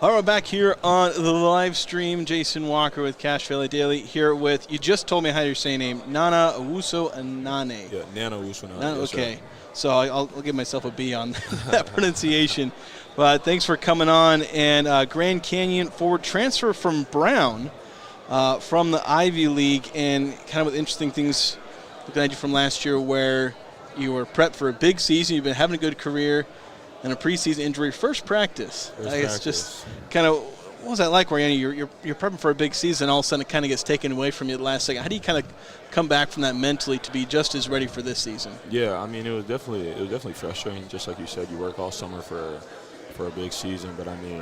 All right, we're back here on the live stream. Jason Walker with Cache Valley Daily here with, you just told me how you say your name, Nana Owusu-Anane. Yeah, Nana Owusu-Anane. Yes, okay, sir. so I'll give myself a B on that pronunciation. But thanks for coming on. And Grand Canyon forward transfer from Brown from the Ivy League, and kind of with interesting things looking at you from last year where you were prepped for a big season, you've been having a good career, and a preseason injury, first practice. It's just kind of, what was that like where you're prepping for a big season, all of a sudden it kind of gets taken away from you at the last second? How do you kind of come back from that mentally to be just as ready for this season? Yeah, I mean, it was definitely frustrating. Just like you said, you work all summer for a big season, but I mean,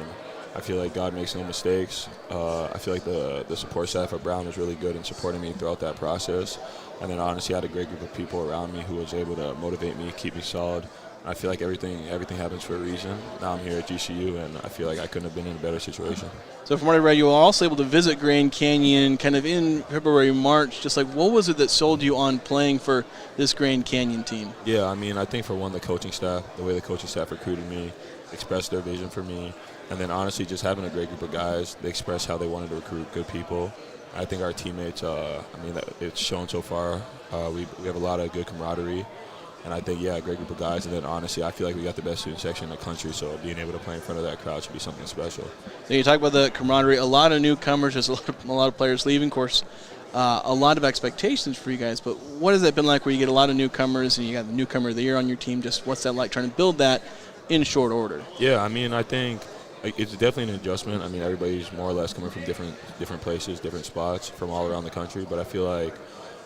I feel like God makes no mistakes. I feel like the support staff at Brown was really good in supporting me throughout that process. And then honestly, I had a great group of people around me who was able to motivate me, keep me solid. I feel like everything happens for a reason. Now I'm here at GCU, and I feel like I couldn't have been in a better situation. So from what I read, you were also able to visit Grand Canyon kind of in February, March. Just like, what was it that sold you on playing for this Grand Canyon team? Yeah, I mean, I think for one, the coaching staff, the way the coaching staff recruited me, expressed their vision for me, and then honestly just having a great group of guys. They expressed how they wanted to recruit good people. I think our teammates, it's shown so far. We have a lot of good camaraderie. And I think, a great group of guys. And then, honestly, I feel like we got the best student section in the country, so being able to play in front of that crowd should be something special. So you talk about the camaraderie, a lot of newcomers, there's a lot of players leaving, of course, a lot of expectations for you guys. But what has that been like where you get a lot of newcomers and you got the newcomer of the year on your team? Just what's that like, trying to build that in short order? Yeah, I mean, I think it's definitely an adjustment. I mean, everybody's more or less coming from different places, different spots from all around the country. But I feel like,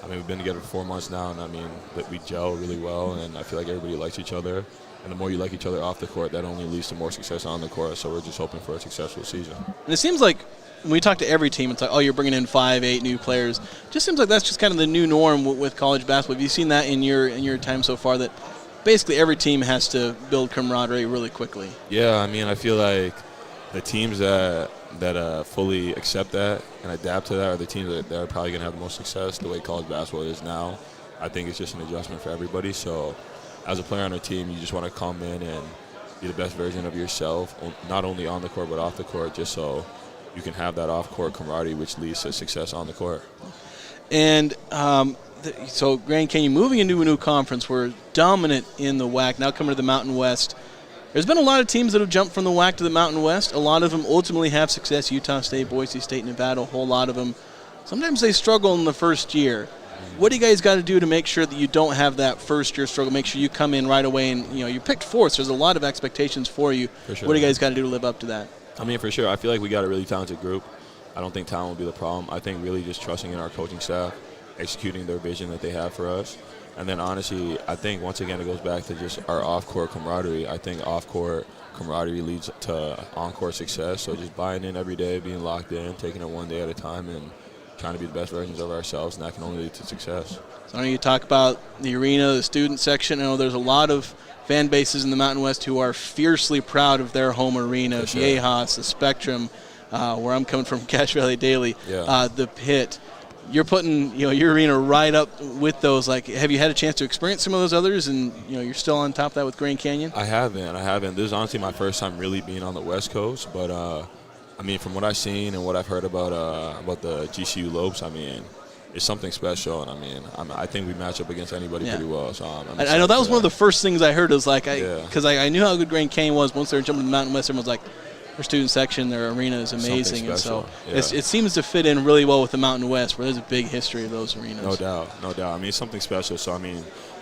we've been together for 4 months now, and we gel really well, and I feel like everybody likes each other. And the more you like each other off the court, that only leads to more success on the court. So we're just hoping for a successful season. And it seems like when we talk to every team, it's like, oh, you're bringing in 5-8 new players. Just seems like that's just kind of the new norm with college basketball. Have you seen that in your time so far, that basically every team has to build camaraderie really quickly? Yeah, I feel like the teams that fully accept that and adapt to that are the teams that are probably going to have the most success the way college basketball is now. I think it's just an adjustment for everybody. So as a player on a team, you just want to come in and be the best version of yourself, not only on the court but off the court, just so you can have that off-court camaraderie, which leads to success on the court. And so Grand Canyon moving into a new conference, we're dominant in the WAC, now coming to the Mountain West. There's been a lot of teams that have jumped from the WAC to the Mountain West. A lot of them ultimately have success. Utah State, Boise State, Nevada, a whole lot of them. Sometimes they struggle in the first year. What do you guys got to do to make sure that you don't have that first-year struggle, make sure you come in right away and, you picked fourth, so there's a lot of expectations for you. For sure. What do you guys got to do to live up to that? For sure. I feel like we got a really talented group. I don't think talent will be the problem. I think really just trusting in our coaching staff, executing their vision that they have for us. And then, honestly, I think, once again, it goes back to just our off-court camaraderie. I think off-court camaraderie leads to on-court success. So just buying in every day, being locked in, taking it one day at a time, and trying to be the best versions of ourselves, and that can only lead to success. So I know you talk about the arena, the student section. I know there's a lot of fan bases in the Mountain West who are fiercely proud of their home arena, sure. the AHAS, the Spectrum, where I'm coming from, Cache Valley Daily, the Pit. You're putting your arena right up with those. Like, have you had a chance to experience some of those others, and you're still on top of that with Grand Canyon? I haven't. This is honestly my first time really being on the West Coast, but from what I've seen and what I've heard about the GCU Lopes, it's something special, and I think we match up against anybody pretty well. So I know that was one of the first things I heard. Was like, because I knew how good Grand Canyon was. Once they were jumping to the Mountain West, everyone was like, their student section, their arena is amazing, and so it seems to fit in really well with the Mountain West, where there's a big history of those arenas. No doubt. It's something special. So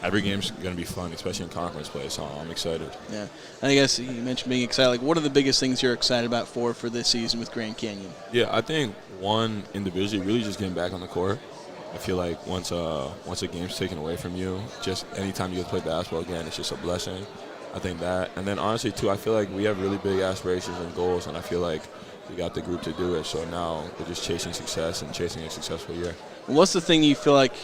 every game's going to be fun, especially in conference play. So I'm excited. Yeah, and I guess you mentioned being excited. Like, what are the biggest things you're excited about for this season with Grand Canyon? Yeah, I think one, individually, really just getting back on the court. I feel like once a game's taken away from you, just anytime you get to play basketball again, it's just a blessing. I think that. And then, honestly, too, I feel like we have really big aspirations and goals, and I feel like we got the group to do it. So now we're just chasing success and chasing a successful year. What's the thing you feel like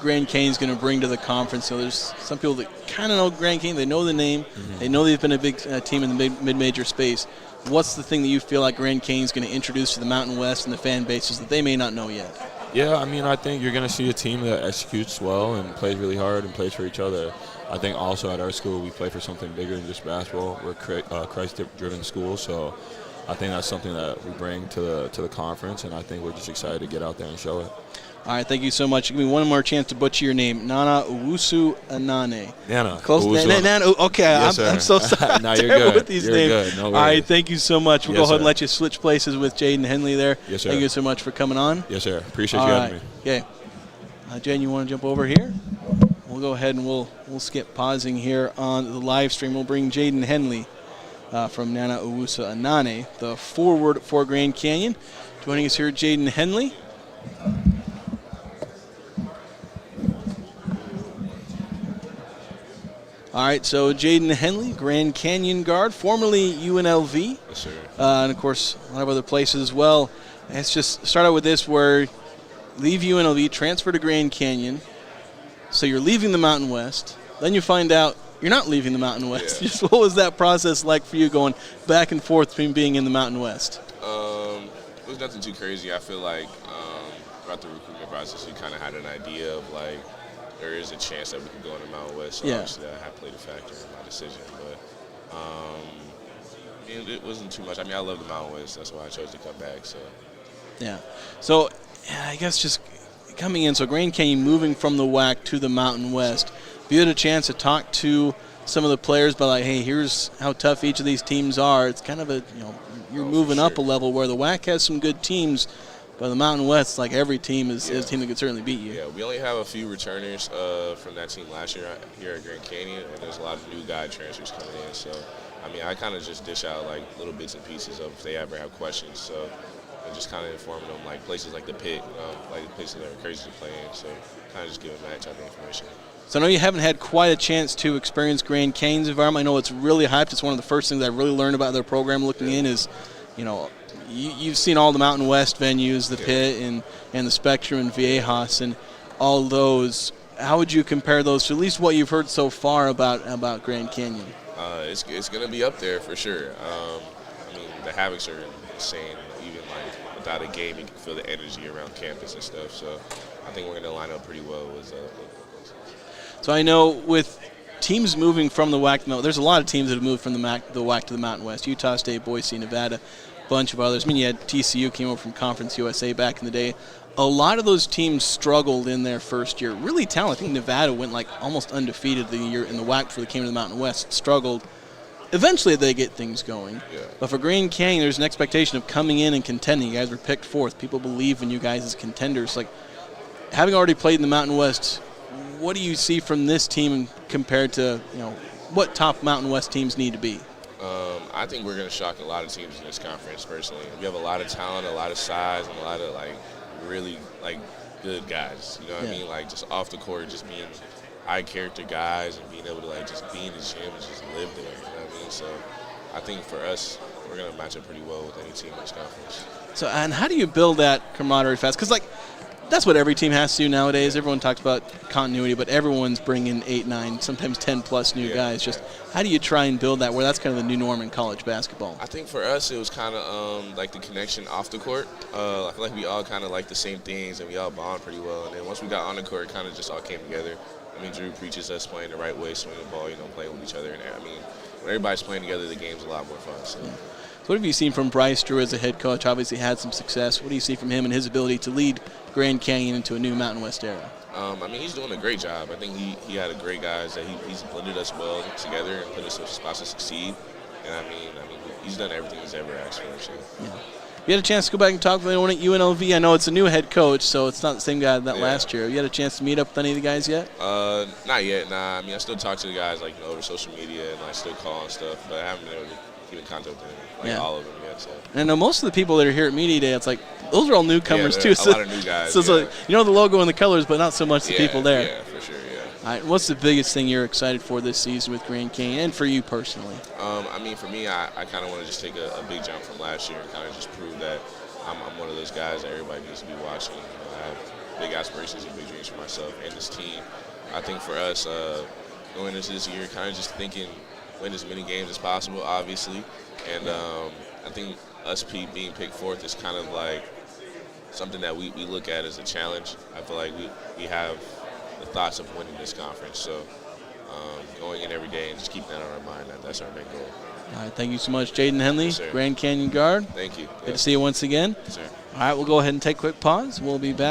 Grand Canyon's going to bring to the conference? So there's some people that kind of know Grand Canyon. They know the name. Mm-hmm. They know they've been a big team in the mid-major space. What's the thing that you feel like Grand Canyon's going to introduce to the Mountain West and the fan bases that they may not know yet? Yeah, I think you're going to see a team that executes well and plays really hard and plays for each other. I think also at our school we play for something bigger than just basketball. We're a Christ-driven school, so I think that's something that we bring to the conference, and I think we're just excited to get out there and show it. All right, thank you so much. Give me one more chance to butcher your name. Nana Owusu-Anane. Nana. Close. Nana. Okay, yes, I'm so sorry. No, you're good. With these you're names. good. No worries. All right, thank you so much. We'll Yes, go ahead sir. and let you switch places with Jaden Henley there. Yes, sir. Thank you so much for coming on. Yes, sir. Appreciate All you right. having me. Okay. Jaden, you want to jump over here? We'll go ahead and we'll skip pausing here on the live stream. We'll bring Jaden Henley from Nana Owusu-Anane, the forward for Grand Canyon. Joining us here, Jaden Henley. All right, so Jaden Henley, Grand Canyon guard, formerly UNLV. Yes, sir. And, of course, a lot of other places as well. Let's just start out with this, where leave UNLV, transfer to Grand Canyon. So you're leaving the Mountain West. Then you find out you're not leaving the Mountain West. Yeah. Just what was that process like for you going back and forth between being in the Mountain West? It was nothing too crazy. I feel like throughout the recruitment process, we kind of had an idea of, like, there is a chance that we can go in the Mountain West. So Yeah. obviously that had played a factor in my decision. But it wasn't too much. I mean, I love the Mountain West. That's why I chose to come back. So Yeah. So I guess just coming in, so Grand Canyon moving from the WAC to the Mountain West, if you had a chance to talk to some of the players about, like, hey, here's how tough each of these teams are. It's kind of a, you're moving up a level where the WAC has some good teams, but the Mountain West, like every team, is a team that could certainly beat you. yeah, we only have a few returners from that team last year here at Grand Canyon, and there's a lot of new guy transfers coming in. So, I mean, I kind of just dish out, like, little bits and pieces of if they ever have questions. So, and just kind of informing them, like, places like the pit, like places that are crazy to play in. So, kind of just giving that type of information. So I know you haven't had quite a chance to experience Grand Canyon's environment. I know it's really hyped. It's one of the first things I really learned about their program looking in is, you've seen all the Mountain West venues, the Pit and the Spectrum and Viejas and all those. How would you compare those to at least what you've heard so far about Grand Canyon? It's going to be up there for sure. I mean, the Havocs are insane. Even, like, without a game, you can feel the energy around campus and stuff. So I think we're going to line up pretty well with So I know with teams moving from the WAC, there's a lot of teams that have moved from the WAC to the Mountain West. Utah State, Boise, Nevada, a bunch of others. I mean, you had TCU came over from Conference USA back in the day. A lot of those teams struggled in their first year. Really talented. I think Nevada went like almost undefeated the year in the WAC before they came to the Mountain West. Struggled. Eventually they get things going. Yeah. But for Grand Canyon, there's an expectation of coming in and contending. You guys were picked fourth. People believe in you guys as contenders. Like, having already played in the Mountain West, what do you see from this team compared to, what top Mountain West teams need to be? I think we're going to shock a lot of teams in this conference, personally. We have a lot of talent, a lot of size, and a lot of, like, really, like, good guys. You know what I mean? Like, just off the court, just being high character guys and being able to, like, just be in the gym and just live there. You know what I mean? So I think for us, we're going to match up pretty well with any team in this conference. So, and how do you build that camaraderie fast? Because, like, that's what every team has to do nowadays. Everyone talks about continuity, but everyone's bringing 8, 9, sometimes 10-plus new guys. Just how do you try and build that where that's kind of the new norm in college basketball? I think for us, it was kind of like the connection off the court. I feel like we all kind of like the same things, and we all bond pretty well. And then once we got on the court, it kind of just all came together. I mean, Drew preaches us playing the right way, swinging the ball, playing with each other. And I mean, when everybody's playing together, the game's a lot more fun. So. So what have you seen from Bryce Drew as a head coach? Obviously had some success. What do you see from him and his ability to lead Grand Canyon into a new Mountain West era? I mean, he's doing a great job. I think he had a great guys that he's blended us well together and put us in spots to succeed. And I mean, he's done everything he's ever asked for. So. Yeah. You had a chance to go back and talk with anyone at UNLV. I know it's a new head coach, so it's not the same guy that last year. You had a chance to meet up with any of the guys yet? Not yet. Nah. I mean, I still talk to the guys over social media and I still call and stuff, but I haven't been able to keep in contact with them, all of them yet. So. And I know most of the people that are here at Media Day, it's like those are all newcomers too. A lot of new guys. So it's like, the logo and the colors, but not so much the people there. Yeah, for sure. Yeah. All right. What's the biggest thing you're excited for this season with Grand Canyon, and for you personally? I mean, for me, I kind of want to just take a big jump from last year and kind of just prove that I'm one of those guys that everybody needs to be watching. I have big aspirations and big dreams for myself and this team. I think for us, going into this year, kind of just thinking win as many games as possible, obviously. And I think us being picked fourth is kind of like something that we look at as a challenge. I feel like we have the thoughts of winning this conference. So going in every day and just keeping that on our mind, that's our main goal. All right, thank you so much, Jaden Henley, Yes, sir. Grand Canyon guard. Thank you. Good to see you once again. Yes, sir. All right, we'll go ahead and take a quick pause. We'll be back.